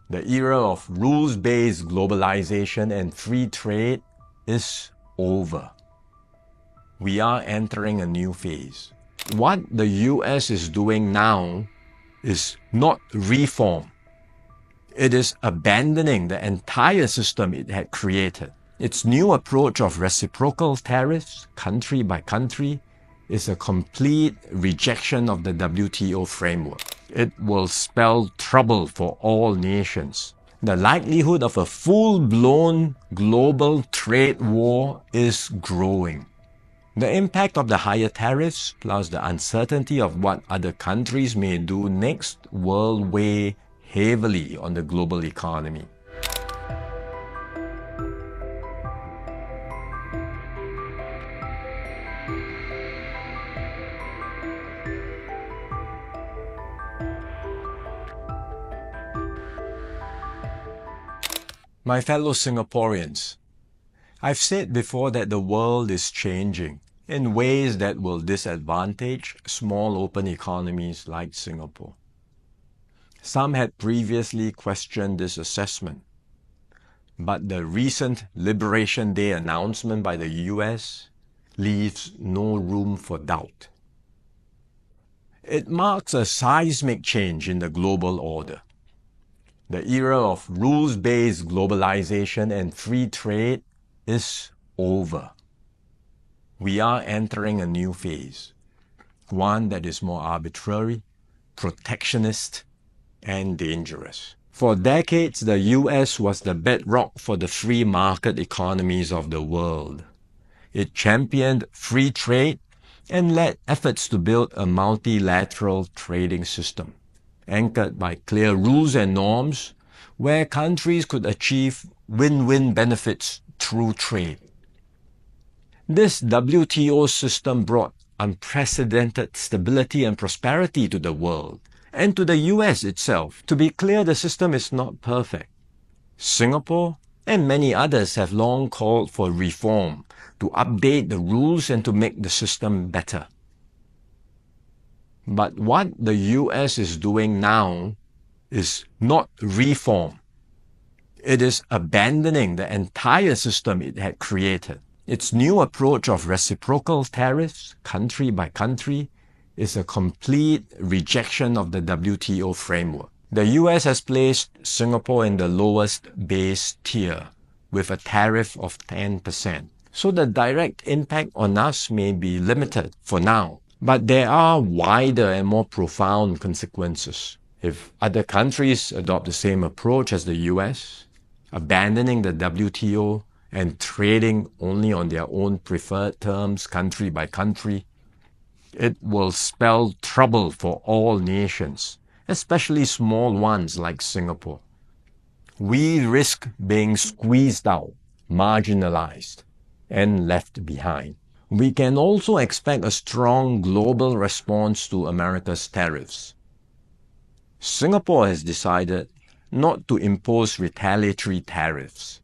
The era of rules-based globalization and free trade is over. We are entering a new phase. What the US is doing now is not reform. It is abandoning the entire system it had created. Its new approach of reciprocal tariffs, country by country, is a complete rejection of the WTO framework. It will spell trouble for all nations. The likelihood of a full-blown global trade war is growing. The impact of the higher tariffs, plus the uncertainty of what other countries may do next, will weigh heavily on the global economy. My fellow Singaporeans, I've said before that the world is changing in ways that will disadvantage small open economies like Singapore. Some had previously questioned this assessment, but the recent Liberation Day announcement by the US leaves no room for doubt. It marks a seismic change in the global order. The era of rules-based globalization and free trade is over. We are entering a new phase, one that is more arbitrary, protectionist, and dangerous. For decades, the US was the bedrock for the free market economies of the world. It championed free trade and led efforts to build a multilateral trading system, anchored by clear rules and norms, where countries could achieve win-win benefits through trade. This WTO system brought unprecedented stability and prosperity to the world, and to the US itself. To be clear, the system is not perfect. Singapore and many others have long called for reform, to update the rules and to make the system better. But what the US is doing now is not reform. It is abandoning the entire system it had created. Its new approach of reciprocal tariffs, country by country, is a complete rejection of the WTO framework. The US has placed Singapore in the lowest base tier with a tariff of 10%. So the direct impact on us may be limited for now, but there are wider and more profound consequences. If other countries adopt the same approach as the US, abandoning the WTO and trading only on their own preferred terms, country by country, it will spell trouble for all nations, especially small ones like Singapore. We risk being squeezed out, marginalized, and left behind. We can also expect a strong global response to America's tariffs. Singapore has decided not to impose retaliatory tariffs,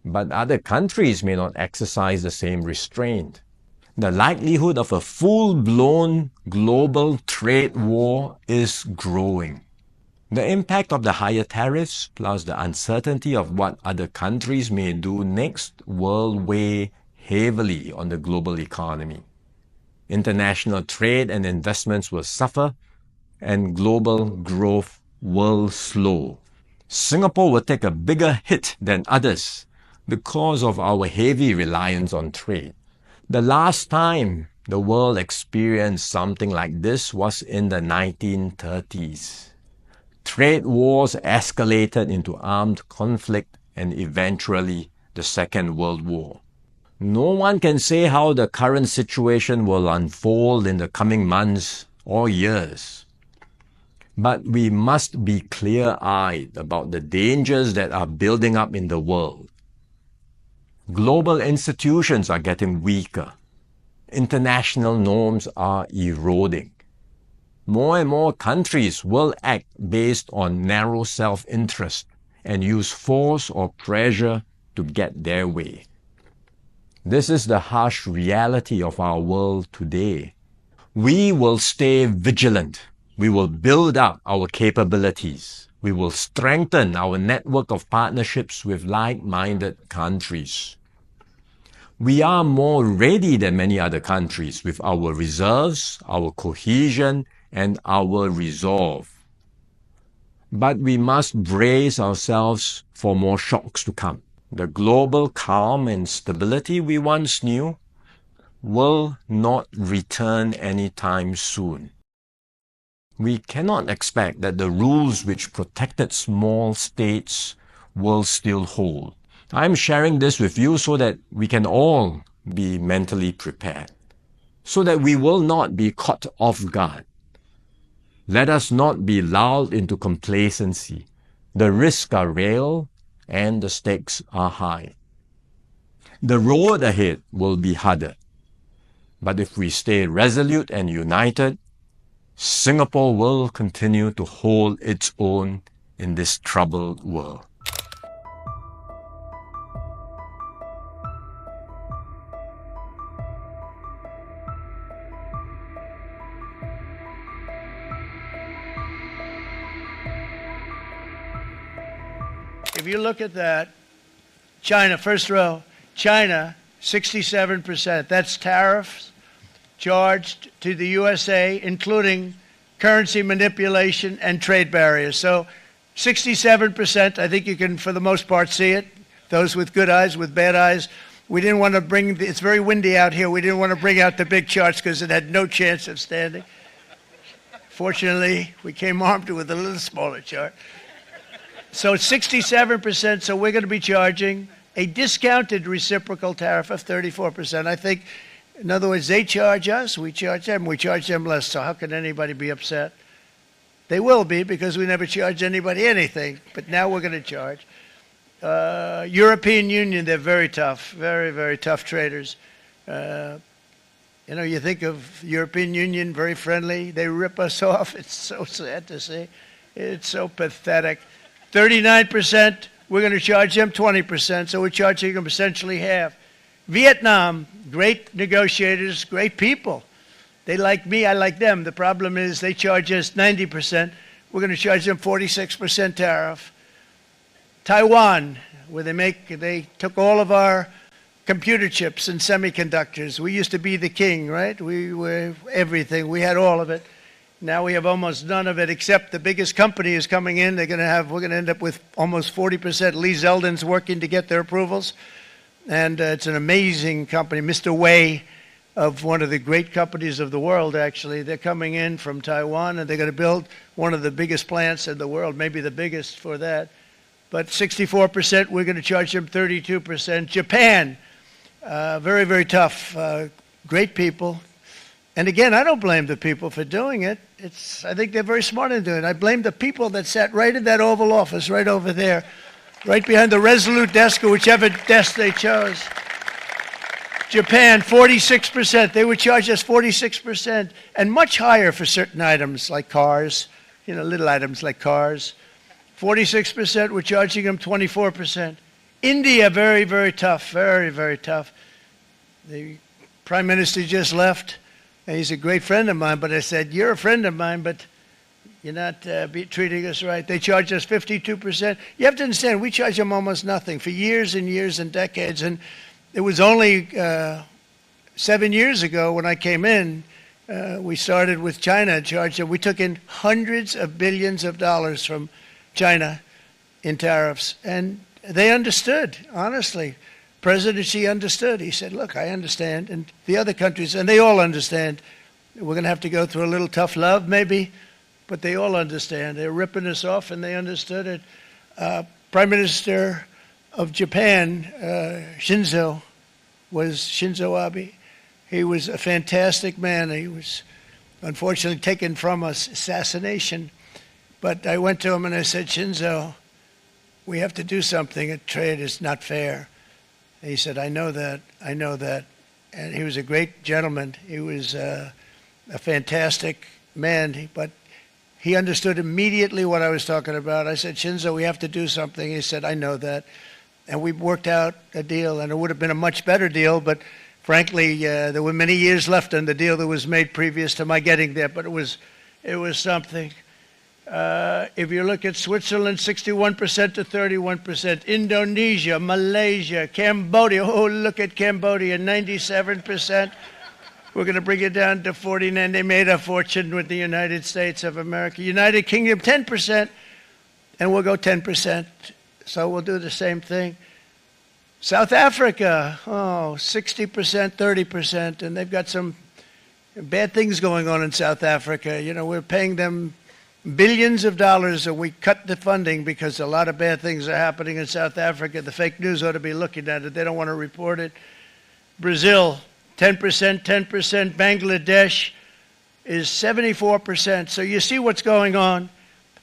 but other countries may not exercise the same restraint. The likelihood of a full-blown global trade war is growing. The impact of the higher tariffs, plus the uncertainty of what other countries may do next, will weigh heavily on the global economy. International trade and investments will suffer, and global growth will slow. Singapore will take a bigger hit than others because of our heavy reliance on trade. The last time the world experienced something like this was in the 1930s. Trade wars escalated into armed conflict and eventually the Second World War. No one can say how the current situation will unfold in the coming months or years. But we must be clear-eyed about the dangers that are building up in the world. Global institutions are getting weaker. International norms are eroding. More and more countries will act based on narrow self-interest and use force or pressure to get their way. This is the harsh reality of our world today. We will stay vigilant. We will build up our capabilities. We will strengthen our network of partnerships with like-minded countries. We are more ready than many other countries with our reserves, our cohesion, and our resolve. But we must brace ourselves for more shocks to come. The global calm and stability we once knew will not return anytime soon. We cannot expect that the rules which protected small states will still hold. I'm sharing this with you so that we can all be mentally prepared, so that we will not be caught off guard. Let us not be lulled into complacency. The risks are real and the stakes are high. The road ahead will be harder. But if we stay resolute and united, Singapore will continue to hold its own in this troubled world. If you look at that, China, first row, China, 67%. That's tariffs charged to the USA, including currency manipulation and trade barriers. So 67%, I think you can, for the most part, see it. Those with good eyes, with bad eyes. We didn't want to bring, it's very windy out here. We didn't want to bring out the big charts because it had no chance of standing. Fortunately, we came armed with a little smaller chart. So it's 67%, so we're going to be charging a discounted reciprocal tariff of 34%. I think, in other words, they charge us, we charge them less. So how can anybody be upset? They will be, because we never charge anybody anything, but now we're going to charge. European Union, they're very tough, very, very tough traders. You know, you think of European Union, very friendly. They rip us off. It's so sad to see. It's so pathetic. 39%, we're going to charge them 20%, so we're charging them essentially half. Vietnam, great negotiators, great people. They like me, I like them. The problem is they charge us 90%. We're going to charge them 46% tariff. Taiwan, where they took all of our computer chips and semiconductors. We used to be the king, right? We were everything. We had all of it. Now we have almost none of it, except the biggest company is coming in. We're going to end up with almost 40%. Lee Zeldin's working to get their approvals. And it's an amazing company. Mr. Wei, of one of the great companies of the world, actually, they're coming in from Taiwan, and they're going to build one of the biggest plants in the world, maybe the biggest for that. But 64%, we're going to charge them 32%. Japan, very, very tough, great people. And again, I don't blame the people for doing it. I think they're very smart in doing it. I blame the people that sat right in that Oval Office, right over there, right behind the Resolute desk or whichever desk they chose. Japan, 46%. They would charge us 46%, and much higher for certain items like cars, you know, little items like cars. 46%, we're charging them 24%. India, very, very tough, very, very tough. The Prime Minister just left. And he's a great friend of mine, but I said, you're a friend of mine, but you're not treating us right. They charge us 52%. You have to understand, we charge them almost nothing for years and years and decades. And it was only 7 years ago when I came in, we started with China charge them. We took in hundreds of billions of dollars from China in tariffs. And they understood, honestly. President Xi understood. He said, look, I understand. And the other countries, and they all understand. We're going to have to go through a little tough love, maybe, but they all understand. They're ripping us off, and they understood it. Prime Minister of Japan, Shinzo Abe. He was a fantastic man. He was unfortunately taken from us, assassination. But I went to him and I said, Shinzo, we have to do something. A trade is not fair. He said, I know that, I know that. And he was a great gentleman. He was a fantastic man, but he understood immediately what I was talking about. I said, Shinzo, we have to do something. He said, I know that. And we worked out a deal, and it would have been a much better deal, but frankly, there were many years left on the deal that was made previous to my getting there, but it was something. If you look at Switzerland, 61% to 31%. Indonesia, Malaysia, Cambodia. Oh, look at Cambodia, 97%. We're going to bring it down to 49. They made a fortune with the United States of America. United Kingdom, 10%, and we'll go 10%. So we'll do the same thing. South Africa, 60%, 30%, and they've got some bad things going on in South Africa. You know, we're paying them billions of dollars, and we cut the funding because a lot of bad things are happening in South Africa. The fake news ought to be looking at it. They don't want to report it. Brazil, 10%, 10%. Bangladesh is 74%. So you see what's going on.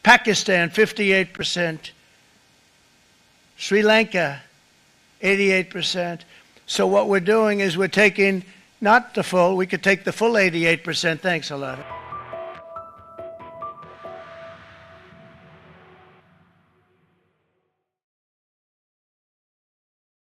Pakistan, 58%. Sri Lanka, 88%. So what we're doing is we're taking not the full, we could take the full 88%. Thanks a lot.